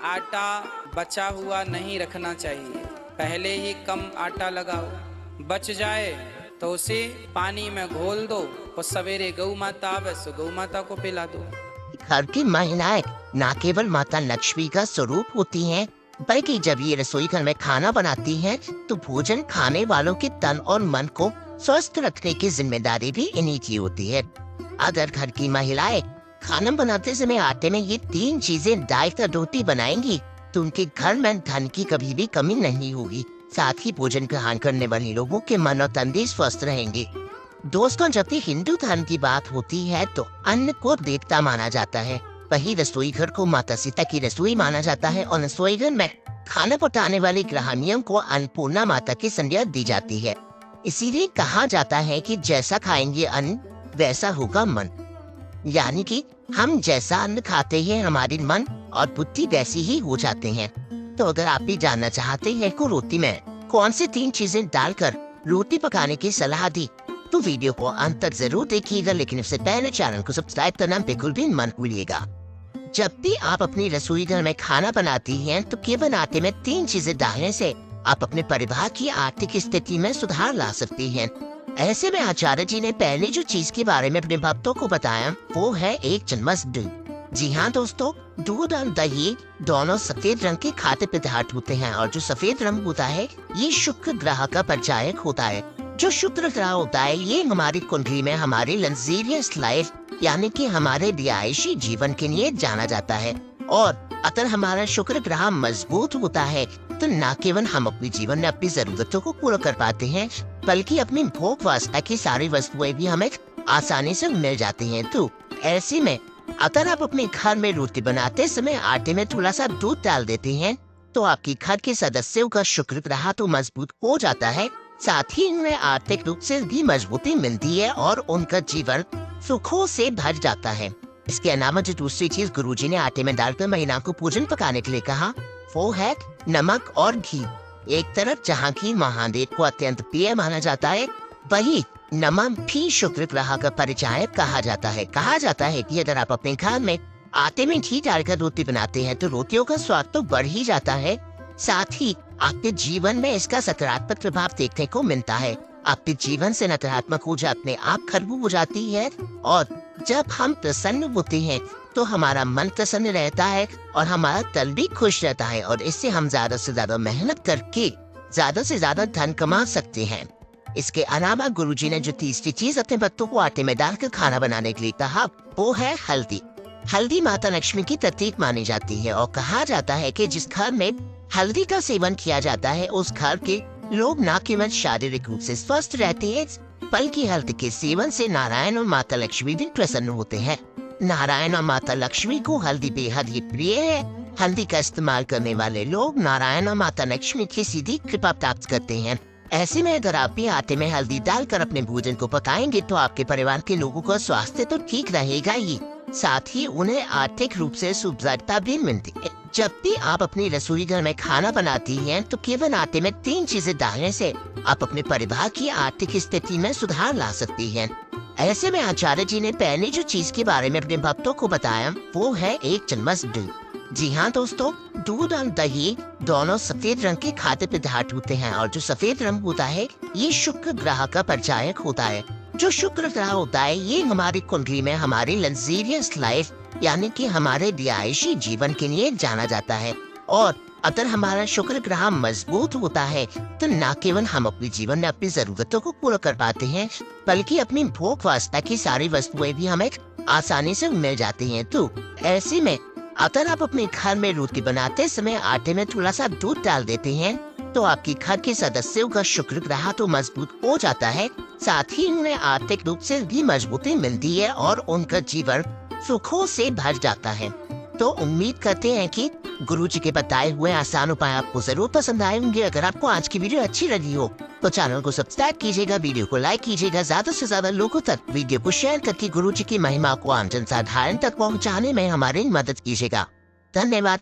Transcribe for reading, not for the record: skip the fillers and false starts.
आटा बचा हुआ नहीं रखना चाहिए, पहले ही कम आटा लगाओ। बच जाए तो उसे पानी में घोल दो और सवेरे गौ माता आवे सो गौ माता को पिला दो। घर की महिलाएं न केवल माता लक्ष्मी का स्वरूप होती हैं, बल्कि जब ये रसोई घर में खाना बनाती हैं, तो भोजन खाने वालों के तन और मन को स्वस्थ रखने की जिम्मेदारी भी इन्हीं की होती है। अगर घर की महिलाएं खाना बनाते समय आटे में ये 3 चीजें डालकर रोटी बनाएंगी, तो उनके घर में धन की कभी भी कमी नहीं होगी। साथ ही भोजन ग्रहण करने वाले लोगों के मन और तन भी स्वस्थ रहेंगे। दोस्तों, जब भी हिंदू धर्म की बात होती है तो अन्न को देवता माना जाता है। वही रसोई घर को माता सीता की रसोई माना जाता है और रसोई घर में खाना पकाने वाली गृहिणियों को अन्नपूर्णा माता की संज्ञा दी जाती है। इसीलिए कहा जाता है कि जैसा खाएंगे अन्न वैसा होगा मन, यानी कि हम जैसा अन्न खाते हैं हमारी मन और बुद्धि वैसी ही हो जाते हैं। तो अगर आप भी जानना चाहते हैं कि रोटी में कौन सी 3 चीजें डालकर रोटी पकाने की सलाह दी, तो वीडियो को अंत तक जरूर देखिएगा। लेकिन इससे पहले चैनल को सब्सक्राइब करना बिल्कुल भी मत भूलिएगा। जब भी आप अपनी रसोई घर में खाना बनाती हैं, तो केवल आटे में 3 चीजें डालने से आप अपने परिवार की आर्थिक स्थिति में सुधार ला सकती हैं। ऐसे में आचार्य जी ने पहले जो चीज के बारे में अपने भक्तों को बताया वो है 1 चम्मच दूध। जी हाँ दोस्तों, दूध और दही दोनों सफेद रंग के खाद्य पदार्थ होते हैं और जो सफेद रंग होता है ये शुक्र ग्रह का परिचायक होता है। जो शुक्र ग्रह होता है ये हमारी कुंडली में हमारे लग्जरियस लाइफ यानी कि हमारे रिहायशी जीवन के लिए जाना जाता है। और अगर हमारा शुक्र ग्रह मजबूत होता है तो न केवल हम अपने जीवन में अपनी जरूरतों को पूरा कर पाते हैं, बल्कि अपनी भोग वासना की सारी वस्तुएं भी हमें आसानी से मिल जाती हैं। तो ऐसे में अगर आप अपने घर में रोटी बनाते समय आटे में थोड़ा सा दूध डाल देते हैं, तो आपके घर के सदस्यों का शुक्र ग्रह तो मजबूत हो जाता है, साथ ही उन्हें आर्थिक रूप से भी मजबूती मिलती है और उनका जीवन सुखों से भर जाता है। इसके अलावा जो दूसरी चीज गुरुजी ने आटे में डालकर महिलाओं को भोजन पकाने के लिए कहा वो है नमक और घी। एक तरफ जहाँ घी महादेव को अत्यंत प्रिय माना जाता है, वही नमक भी शुक्र ग्रह का परिचायक कहा जाता है। कहा जाता है कि अगर आप अपने घर में आटे में घी डालकर रोटी बनाते हैं तो रोटियों का स्वाद तो बढ़ ही जाता है, साथ ही आपके जीवन में इसका सकारात्मक प्रभाव देखने को मिलता है। आपके जीवन से नकारात्मक ऊर्जा अपने आप खत्म हो जाती है और जब हम प्रसन्न होते हैं तो हमारा मन प्रसन्न रहता है और हमारा तन भी खुश रहता है और इससे हम ज्यादा से ज्यादा मेहनत करके ज्यादा से ज्यादा धन कमा सकते हैं। इसके अलावा गुरुजी ने जो तीसरी चीज अपने बच्चों को आटे में डालकर खाना बनाने के लिए कहा वो है हल्दी। हल्दी माता लक्ष्मी की प्रतीक मानी जाती है और कहा जाता है कि जिस घर में हल्दी का सेवन किया जाता है उस घर के लोग न केवल शारीरिक रूप से स्वस्थ रहते हैं, बल्कि हल्दी के सेवन से नारायण और माता लक्ष्मी भी प्रसन्न होते हैं। नारायण और माता लक्ष्मी को हल्दी बेहद ही प्रिय है। हल्दी का इस्तेमाल करने वाले लोग नारायण और माता लक्ष्मी की सीधी कृपा प्राप्त करते हैं। ऐसे में अगर आप भी आटे में हल्दी डालकर अपने भोजन को पकाएंगे तो आपके परिवार के लोगों का स्वास्थ्य तो ठीक रहेगा ही, साथ ही उन्हें आर्थिक रूप से सुदृढ़ता भी मिलती है। जब भी आप अपनी रसोई घर में खाना बनाती हैं तो केवल आटे में 3 चीजें डालने से आप अपने परिवार की आर्थिक स्थिति में सुधार ला सकती हैं। ऐसे में आचार्य जी ने पहले जो चीज के बारे में अपने भक्तों को बताया वो है 1 चम्मच दूध। जी हाँ दोस्तों, दूध और दही दोनों सफेद रंग के खाद्य पदार्थ होते हैं और जो सफेद रंग होता है ये शुक्र ग्रह का परिचायक होता है। जो शुक्र ग्रह होता है ये हमारी कुंडली में हमारी लग्जरियस लाइफ यानी कि हमारे रिहायशी जीवन के लिए जाना जाता है। और अगर हमारा शुक्र ग्रह मजबूत होता है तो न केवल हम अपने जीवन में अपनी जरूरतों को पूरा कर पाते हैं, बल्कि अपनी भोग वासना की सारी वस्तुएं भी हमें आसानी से मिल जाती हैं। तो ऐसे में अगर आप अपने घर में रोटी बनाते समय आटे में थोड़ा सा दूध डाल देते हैं तो आपके घर के सदस्यों का शुक्र ग्रह तो मजबूत हो जाता है, साथ ही उन्हें आर्थिक रूप से भी मजबूती मिलती है और उनका जीवन सुखों से भर जाता है। तो उम्मीद करते हैं कि गुरुजी के बताए हुए आसान उपाय आपको जरूर पसंद आए होंगे। अगर आपको आज की वीडियो अच्छी लगी हो तो चैनल को सब्सक्राइब कीजिएगा, वीडियो को लाइक कीजिएगा, ज्यादा से ज्यादा लोगों तक वीडियो को शेयर करके गुरुजी की महिमा को आम जनसाधारण तक पहुंचाने में हमारी मदद कीजिएगा। धन्यवाद।